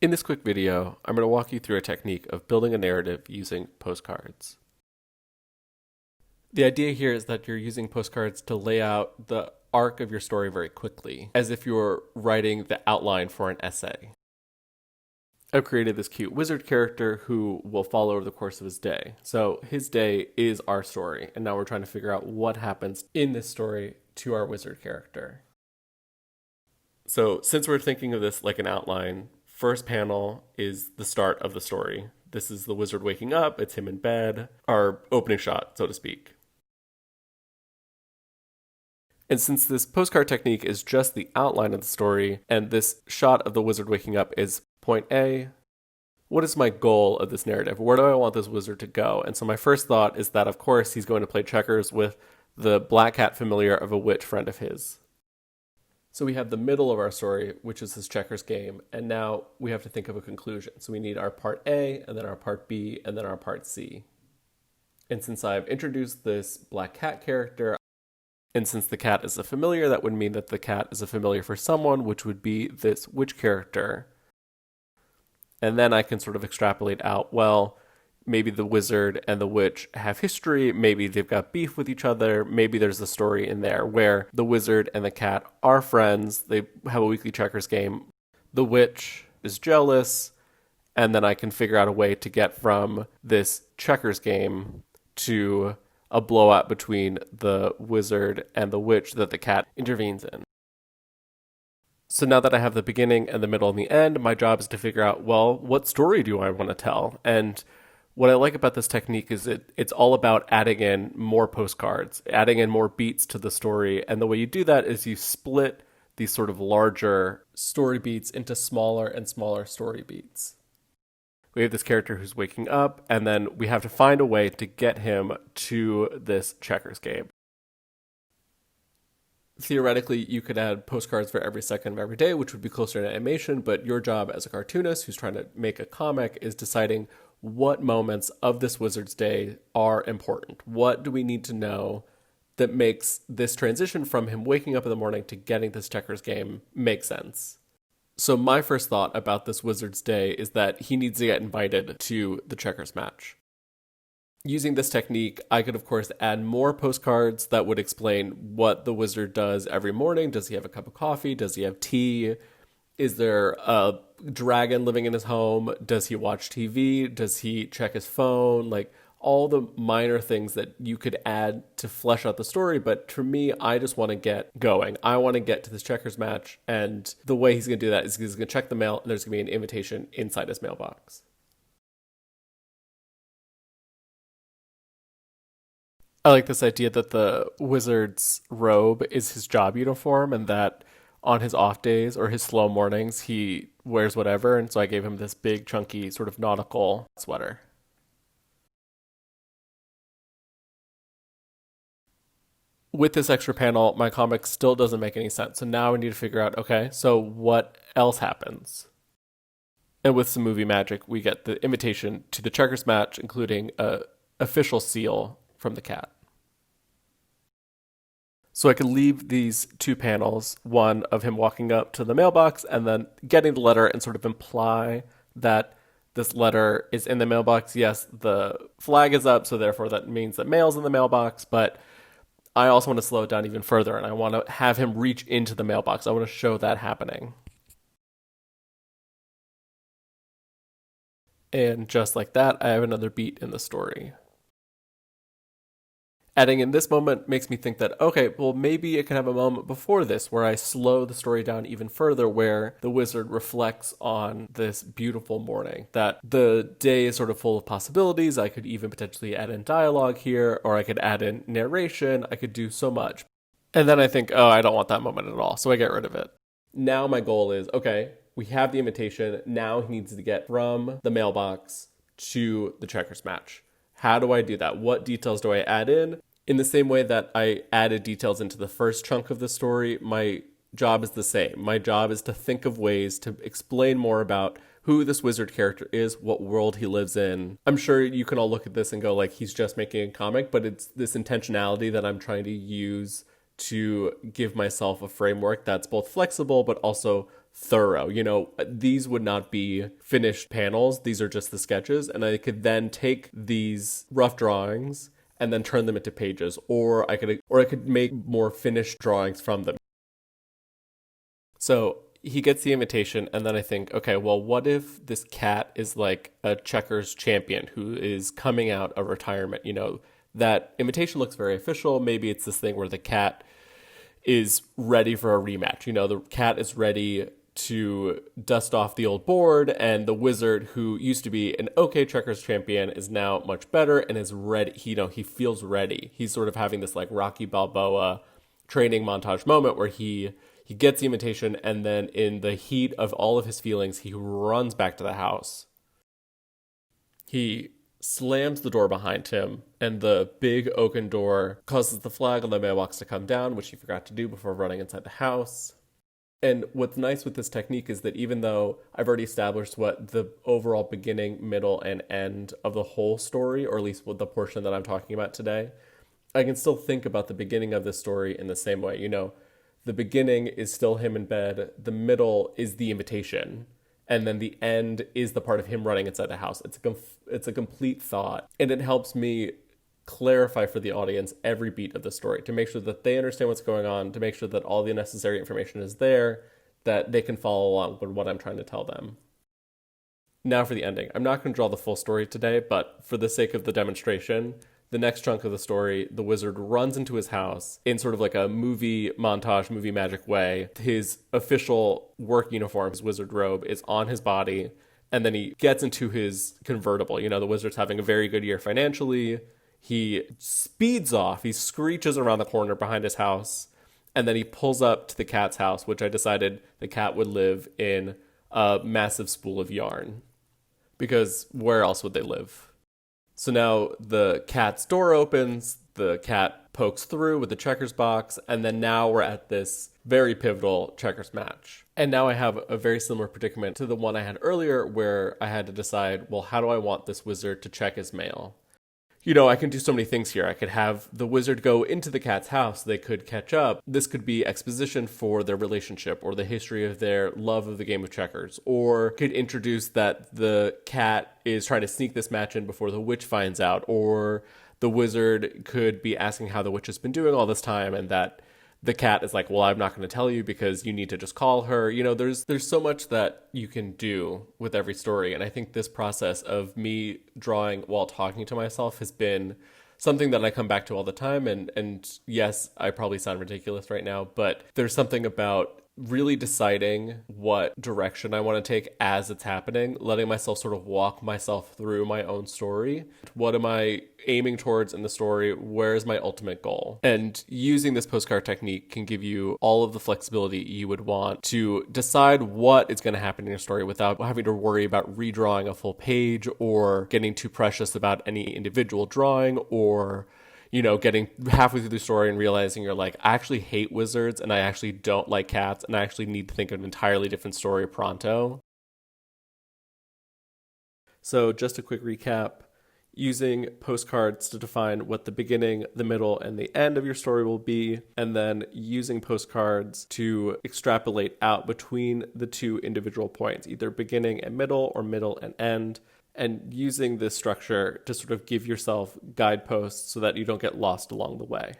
In this quick video, I'm going to walk you through a technique of building a narrative using postcards. The idea here is that you're using postcards to lay out the arc of your story very quickly, as if you were writing the outline for an essay. I've created this cute wizard character who will follow over the course of his day. So his day is our story, and now we're trying to figure out what happens in this story to our wizard character. So since we're thinking of this like an outline, first panel is the start of the story. This is the wizard waking up, it's him in bed, our opening shot, so to speak. And since this postcard technique is just the outline of the story, and this shot of the wizard waking up is point A, what is my goal of this narrative? Where do I want this wizard to go? And so my first thought is that, of course, he's going to play checkers with the black cat familiar of a witch friend of his. So we have the middle of our story, which is this checkers game, and now we have to think of a conclusion. So we need our part A, and then our part B, and then our part C. And since I've introduced this black cat character, and since the cat is a familiar, that would mean that the cat is a familiar for someone, which would be this witch character. And then I can sort of extrapolate out, well, maybe the wizard and the witch have history, maybe they've got beef with each other, maybe there's a story in there where the wizard and the cat are friends, they have a weekly checkers game, the witch is jealous, and then I can figure out a way to get from this checkers game to a blowout between the wizard and the witch that the cat intervenes in. So now that I have the beginning and the middle and the end, my job is to figure out, well, what story do I want to tell? And what I like about this technique is it's all about adding in more postcards, adding in more beats to the story. And the way you do that is you split these sort of larger story beats into smaller and smaller story beats. We have this character who's waking up, and then we have to find a way to get him to this checkers game. Theoretically, you could add postcards for every second of every day, which would be closer to animation, but your job as a cartoonist who's trying to make a comic is deciding what moments of this wizard's day are important. What do we need to know that makes this transition from him waking up in the morning to getting this checkers game make sense? So my first thought about this wizard's day is that he needs to get invited to the checkers match. Using this technique, I could, of course, add more postcards that would explain what the wizard does every morning. Does he have a cup of coffee? Does he have tea? Is there a dragon living in his home? Does he watch TV? Does he check his phone? Like, all the minor things that you could add to flesh out the story. But for me, I just want to get going. I want to get to this checkers match. And the way he's going to do that is he's going to check the mail, and there's going to be an invitation inside his mailbox. I like this idea that the wizard's robe is his job uniform, and that on his off days or his slow mornings, he wears whatever. And so I gave him this big, chunky, sort of nautical sweater. With this extra panel, my comic still doesn't make any sense. So now we need to figure out, okay, so what else happens? And with some movie magic, we get the invitation to the checkers match, including a official seal from the cat. So I could leave these two panels, one of him walking up to the mailbox and then getting the letter, and sort of imply that this letter is in the mailbox. Yes, the flag is up, so therefore that means that mail's in the mailbox, but I also want to slow it down even further, and I want to have him reach into the mailbox. I want to show that happening. And just like that, I have another beat in the story. Adding in this moment makes me think that, okay, well, maybe it can have a moment before this where I slow the story down even further, where the wizard reflects on this beautiful morning, that the day is sort of full of possibilities. I could even potentially add in dialogue here, or I could add in narration. I could do so much. And then I think, oh, I don't want that moment at all, so I get rid of it. Now my goal is, okay, we have the invitation. Now he needs to get from the mailbox to the checkers match. How do I do that? What details do I add in? In the same way that I added details into the first chunk of the story, my job is the same. My job is to think of ways to explain more about who this wizard character is, what world he lives in. I'm sure you can all look at this and go like, he's just making a comic, but it's this intentionality that I'm trying to use to give myself a framework that's both flexible but also thorough. You know, these would not be finished panels. These are just the sketches. And I could then take these rough drawings and then turn them into pages, or I could make more finished drawings from them. So he gets the invitation, and then I think, okay, well, what if this cat is like a checkers champion who is coming out of retirement? You know, that invitation looks very official. Maybe it's this thing where the cat is ready for a rematch. You know, the cat is ready to dust off the old board, and the wizard, who used to be an okay checkers champion, is now much better and is ready. He feels ready. He's sort of having this like Rocky Balboa training montage moment where he gets the invitation, and then in the heat of all of his feelings, he runs back to the house. He slams the door behind him, and the big oaken door causes the flag on the mailbox to come down, which he forgot to do before running inside the house. And what's nice with this technique is that even though I've already established what the overall beginning, middle, and end of the whole story, or at least the portion that I'm talking about today, I can still think about the beginning of this story in the same way. You know, the beginning is still him in bed, the middle is the invitation, and then the end is the part of him running inside the house. It's a complete thought, and it helps me clarify for the audience every beat of the story to make sure that they understand what's going on, to make sure that all the necessary information is there, that they can follow along with what I'm trying to tell them. Now for the ending. I'm not going to draw the full story today, but for the sake of the demonstration, the next chunk of the story, the wizard runs into his house in sort of like a movie montage, movie magic way. His official work uniform, his wizard robe, is on his body, and then he gets into his convertible. You know, the wizard's having a very good year financially. He speeds off, he screeches around the corner behind his house, and then he pulls up to the cat's house, which I decided the cat would live in a massive spool of yarn. Because where else would they live? So now the cat's door opens, the cat pokes through with the checkers box, and then now we're at this very pivotal checkers match. And now I have a very similar predicament to the one I had earlier, where I had to decide, well, how do I want this wizard to check his mail? You know, I can do so many things here. I could have the wizard go into the cat's house. They could catch up. This could be exposition for their relationship or the history of their love of the game of checkers. Or could introduce that the cat is trying to sneak this match in before the witch finds out. Or the wizard could be asking how the witch has been doing all this time, and that the cat is like, well, I'm not going to tell you because you need to just call her. You know, there's so much that you can do with every story. And I think this process of me drawing while talking to myself has been something that I come back to all the time. And yes, I probably sound ridiculous right now, but there's something about really deciding what direction I want to take as it's happening, letting myself sort of walk myself through my own story. What am I aiming towards in the story? Where is my ultimate goal? And using this postcard technique can give you all of the flexibility you would want to decide what is going to happen in your story without having to worry about redrawing a full page or getting too precious about any individual drawing, or you know, getting halfway through the story and realizing you're like, I actually hate wizards and I actually don't like cats and I actually need to think of an entirely different story pronto. So just a quick recap. Using postcards to define what the beginning, the middle, and the end of your story will be, and then using postcards to extrapolate out between the two individual points, either beginning and middle or middle and end, and using this structure to sort of give yourself guideposts so that you don't get lost along the way.